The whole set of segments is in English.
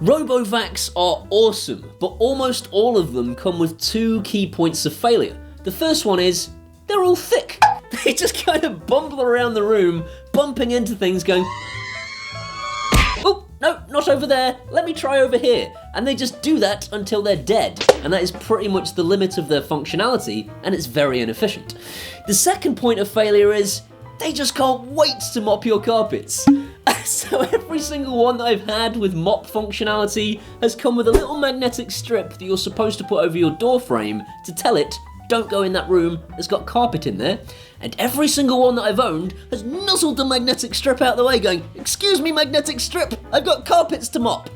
Robovacs are awesome, but almost all of them come with two key points of failure. The first one is, they're all thick. They just kind of bumble around the room, bumping into things going, oh, no, not over there, let me try over here. And they just do that until they're dead. And that is pretty much the limit of their functionality, and it's very inefficient. The second point of failure is, they just can't wait to mop your carpets. So every single one that I've had with mop functionality has come with a little magnetic strip that you're supposed to put over your door frame to tell it, don't go in that room, it's got carpet in there. And every single one that I've owned has nuzzled the magnetic strip out of the way going, excuse me magnetic strip, I've got carpets to mop.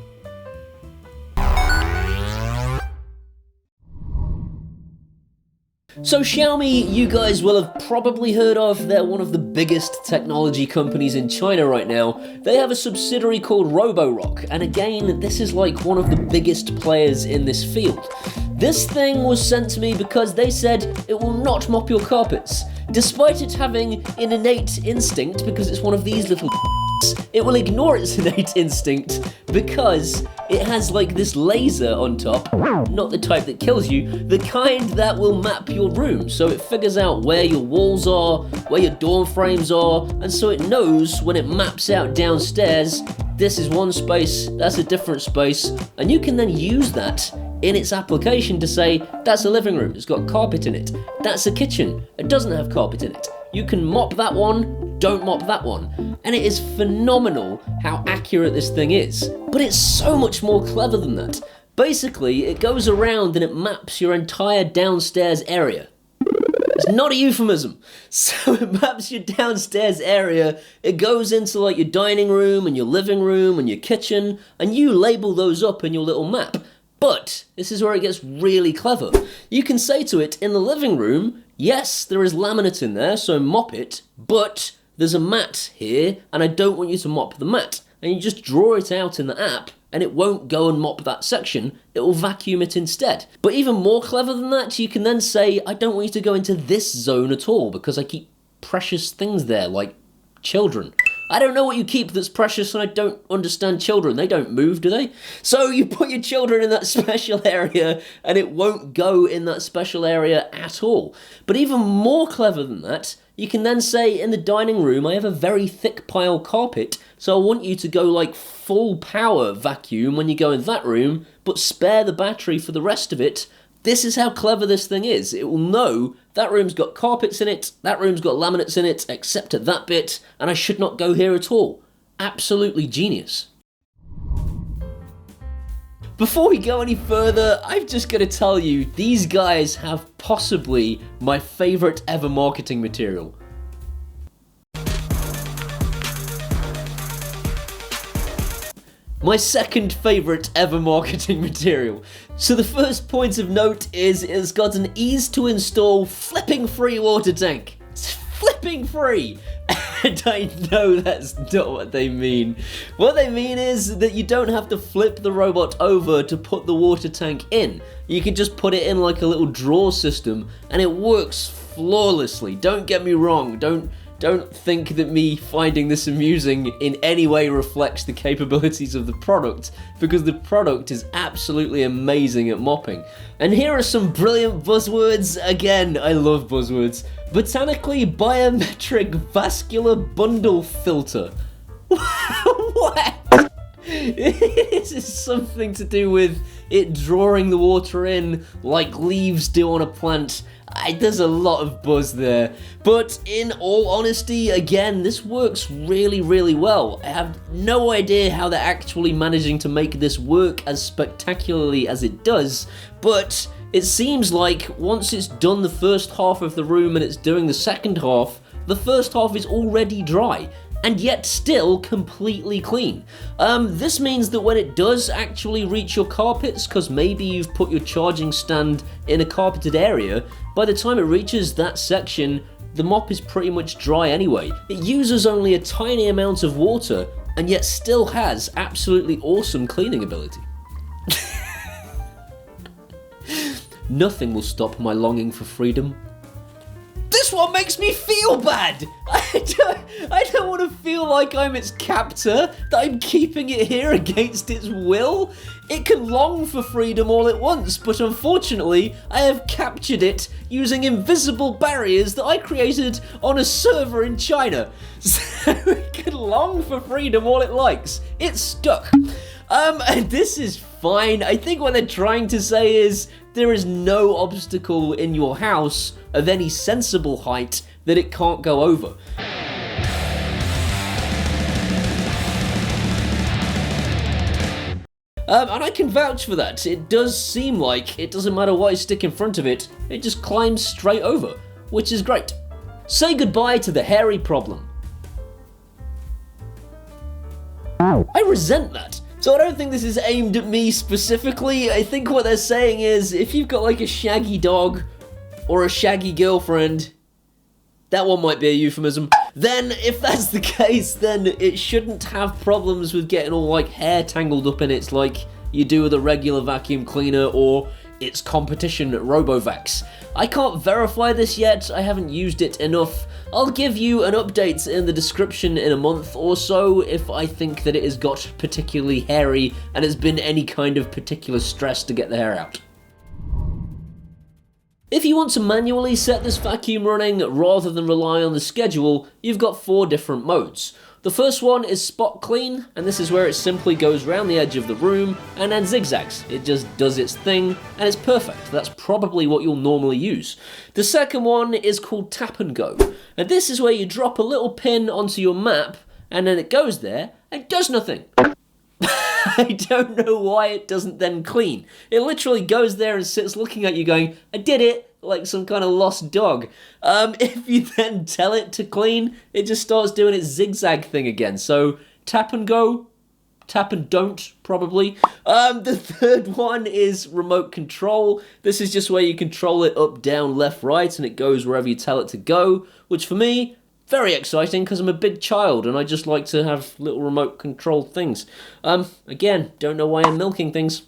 So Xiaomi, you guys will have probably heard of. They're one of the biggest technology companies in China right now. They have a subsidiary called Roborock, and again, this is like one of the biggest players in this field. This thing was sent to me because they said it will not mop your carpets. Despite it having an innate instinct, because it's one of these little it will ignore its innate instinct because it has like this laser on top, not the type that kills you, the kind that will map your room. So it figures out where your walls are, where your door frames are, and so it knows when it maps out downstairs, this is one space, that's a different space, and you can then use that in its application to say, that's a living room, it's got carpet in it. That's a kitchen, it doesn't have carpet in it. You can mop that one, don't mop that one. And it is phenomenal how accurate this thing is. But it's so much more clever than that. Basically, it goes around and it maps your entire downstairs area. It's not a euphemism. So it maps your downstairs area, it goes into like your dining room and your living room and your kitchen, and you label those up in your little map. But this is where it gets really clever. You can say to it in the living room, yes, there is laminate in there, so mop it, but there's a mat here, and I don't want you to mop the mat. And you just draw it out in the app, and it won't go and mop that section, it will vacuum it instead. But even more clever than that, you can then say, I don't want you to go into this zone at all, because I keep precious things there, like children. I don't know what you keep that's precious, and I don't understand children. They don't move, do they? So you put your children in that special area, and it won't go in that special area at all. But even more clever than that, you can then say, in the dining room, I have a very thick pile carpet, so I want you to go like full power vacuum when you go in that room, but spare the battery for the rest of it. This is how clever this thing is. It will know that room's got carpets in it, that room's got laminates in it, except at that bit, and I should not go here at all. Absolutely genius. Before we go any further, I've just got to tell you, these guys have possibly my favourite ever marketing material. My second favourite ever marketing material. So the first point of note is it's got an ease to install flipping free water tank. It's flipping free! And I know that's not what they mean. What they mean is that you don't have to flip the robot over to put the water tank in. You can just put it in like a little drawer system and it works flawlessly. Don't get me wrong, don't think that me finding this amusing in any way reflects the capabilities of the product, because the product is absolutely amazing at mopping. And here are some brilliant buzzwords. Again, I love buzzwords. Botanically biometric vascular bundle filter. What? This is something to do with it drawing the water in like leaves do on a plant. There's a lot of buzz there, but in all honesty, again, this works really, really well. I have no idea how they're actually managing to make this work as spectacularly as it does, but it seems like once it's done the first half of the room and it's doing the second half, the first half is already dry, and yet still completely clean. This means that when it does actually reach your carpets, because maybe you've put your charging stand in a carpeted area, by the time it reaches that section, the mop is pretty much dry anyway. It uses only a tiny amount of water, and yet still has absolutely awesome cleaning ability. Nothing will stop my longing for freedom. This just what makes me feel bad. I don't want to feel like I'm its captor, that I'm keeping it here against its will. It can long for freedom all at once, but unfortunately, I have captured it using invisible barriers that I created on a server in China. So it can long for freedom all it likes. It's stuck. And this is fine. I think what they're trying to say is there is no obstacle in your house of any sensible height that it can't go over. And I can vouch for that. It does seem like it doesn't matter what I stick in front of it, it just climbs straight over, which is great. Say goodbye to the hairy problem. I resent that. So I don't think this is aimed at me specifically. I think what they're saying is, if you've got like a shaggy dog or a shaggy girlfriend, that one might be a euphemism, then if that's the case, then it shouldn't have problems with getting all like hair tangled up in it like you do with a regular vacuum cleaner or its competition Robovac. I can't verify this yet, I haven't used it enough. I'll give you an update in the description in a month or so if I think that it has got particularly hairy and has been any kind of particular stress to get the hair out. If you want to manually set this vacuum running rather than rely on the schedule, you've got 4 different modes. The first one is spot clean, and this is where it simply goes around the edge of the room and then zigzags. It just does its thing, and it's perfect. That's probably what you'll normally use. The second one is called tap and go, and this is where you drop a little pin onto your map, and then it goes there and does nothing. I don't know why it doesn't then clean. It literally goes there and sits looking at you going, I did it, like some kind of lost dog. If you then tell it to clean, it just starts doing its zigzag thing again. So tap and go, tap and don't, probably. The third one is remote control. This is just where you control it up, down, left, right, and it goes wherever you tell it to go, which for me, very exciting because I'm a big child and I just like to have little remote controlled things. Again, don't know why I'm milking things.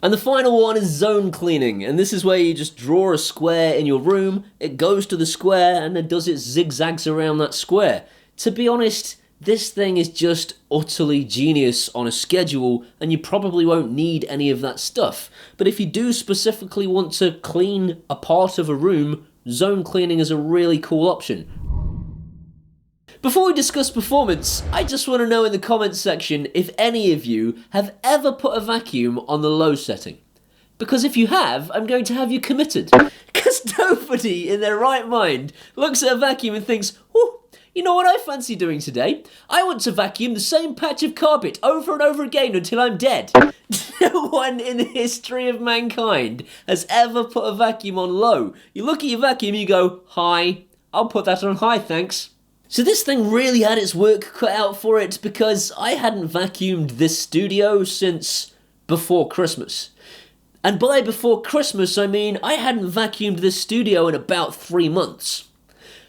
And the final one is zone cleaning, and this is where you just draw a square in your room, it goes to the square and then does its zigzags around that square. To be honest, this thing is just utterly genius on a schedule and you probably won't need any of that stuff. But if you do specifically want to clean a part of a room, zone cleaning is a really cool option. Before we discuss performance, I just want to know in the comments section if any of you have ever put a vacuum on the low setting. Because if you have, I'm going to have you committed. Because nobody in their right mind looks at a vacuum and thinks, oh, you know what I fancy doing today? I want to vacuum the same patch of carpet over and over again until I'm dead. No one in the history of mankind has ever put a vacuum on low. You look at your vacuum, you go, high. I'll put that on high, thanks. So this thing really had its work cut out for it because I hadn't vacuumed this studio since before Christmas. And by before Christmas, I mean I hadn't vacuumed this studio in about 3 months.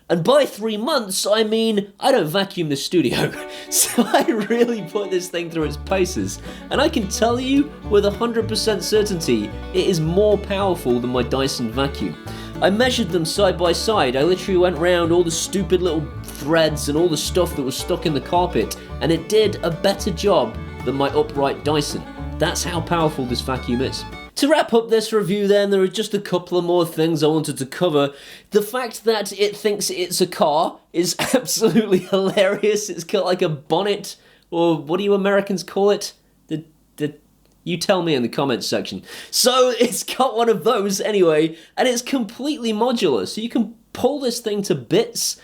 And by 3 months, I mean I don't vacuum the studio. So I really put this thing through its paces. And I can tell you with 100% certainty, it is more powerful than my Dyson vacuum. I measured them side by side. I literally went round all the stupid little threads and all the stuff that was stuck in the carpet, and it did a better job than my upright Dyson. That's how powerful this vacuum is. To wrap up this review then, there are just a couple of more things I wanted to cover. The fact that it thinks it's a car is absolutely hilarious. It's got like a bonnet, or what do you Americans call it? You tell me in the comments section. So it's got one of those anyway, and it's completely modular, so you can pull this thing to bits,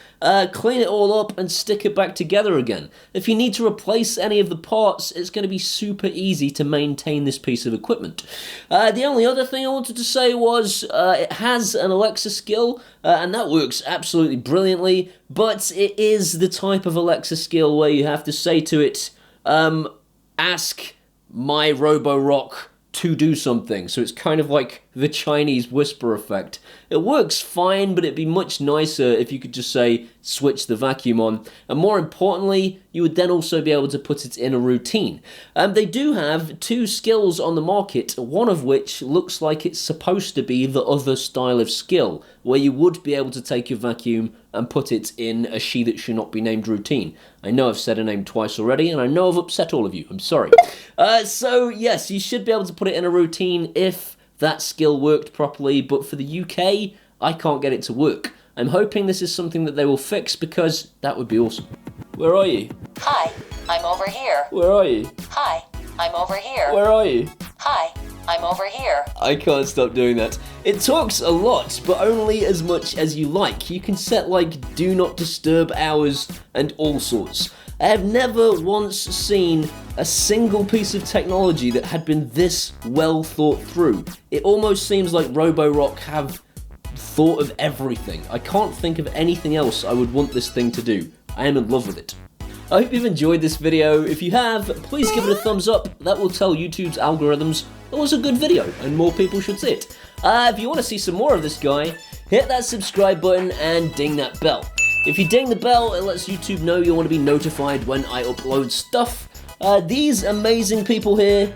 clean it all up, and stick it back together again. If you need to replace any of the parts, it's going to be super easy to maintain this piece of equipment. The only other thing I wanted to say was it has an Alexa skill, and that works absolutely brilliantly, but it is the type of Alexa skill where you have to say to it, ask my Roborock to do something. So it's kind of like the Chinese whisper effect. It works fine, but it'd be much nicer if you could just say, switch the vacuum on. And more importantly, you would then also be able to put it in a routine. They do have 2 skills on the market, one of which looks like it's supposed to be the other style of skill, where you would be able to take your vacuum and put it in a she that should not be named routine. I know I've said her name twice already, and I know I've upset all of you. I'm sorry. So yes, you should be able to put it in a routine if that skill worked properly, but for the UK, I can't get it to work. I'm hoping this is something that they will fix because that would be awesome. Where are you? Hi, I'm over here. Where are you? Hi, I'm over here. Where are you? Hi, I'm over here. I can't stop doing that. It talks a lot, but only as much as you like. You can set like do not disturb hours and all sorts. I have never once seen a single piece of technology that had been this well thought through. It almost seems like Roborock have thought of everything. I can't think of anything else I would want this thing to do. I am in love with it. I hope you've enjoyed this video. If you have, please give it a thumbs up. That will tell YouTube's algorithms it was a good video and more people should see it. If you want to see some more of this guy, hit that subscribe button and ding that bell. If you ding the bell, it lets YouTube know you want to be notified when I upload stuff. These amazing people here,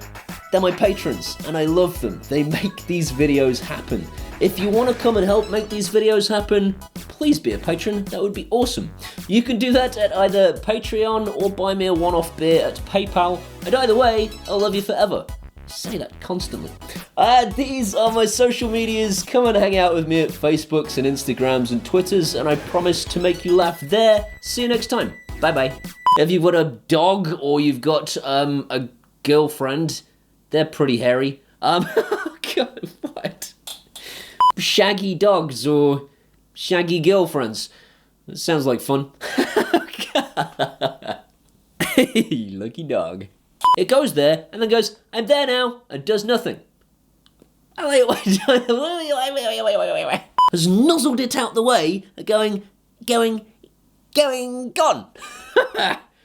they're my patrons, and I love them. They make these videos happen. If you want to come and help make these videos happen, please be a patron. That would be awesome. You can do that at either Patreon or buy me a one-off beer at PayPal. And either way, I'll love you forever. I say that constantly. These are my social medias. Come and hang out with me at Facebooks and Instagrams and Twitters, and I promise to make you laugh there. See you next time. Bye-bye. If you've got a dog or you've got a girlfriend, they're pretty hairy. God, what? Shaggy dogs or shaggy girlfriends. That sounds like fun. Lucky dog. It goes there and then goes, I'm there now, and does nothing. Has nuzzled it out the way, going, gone.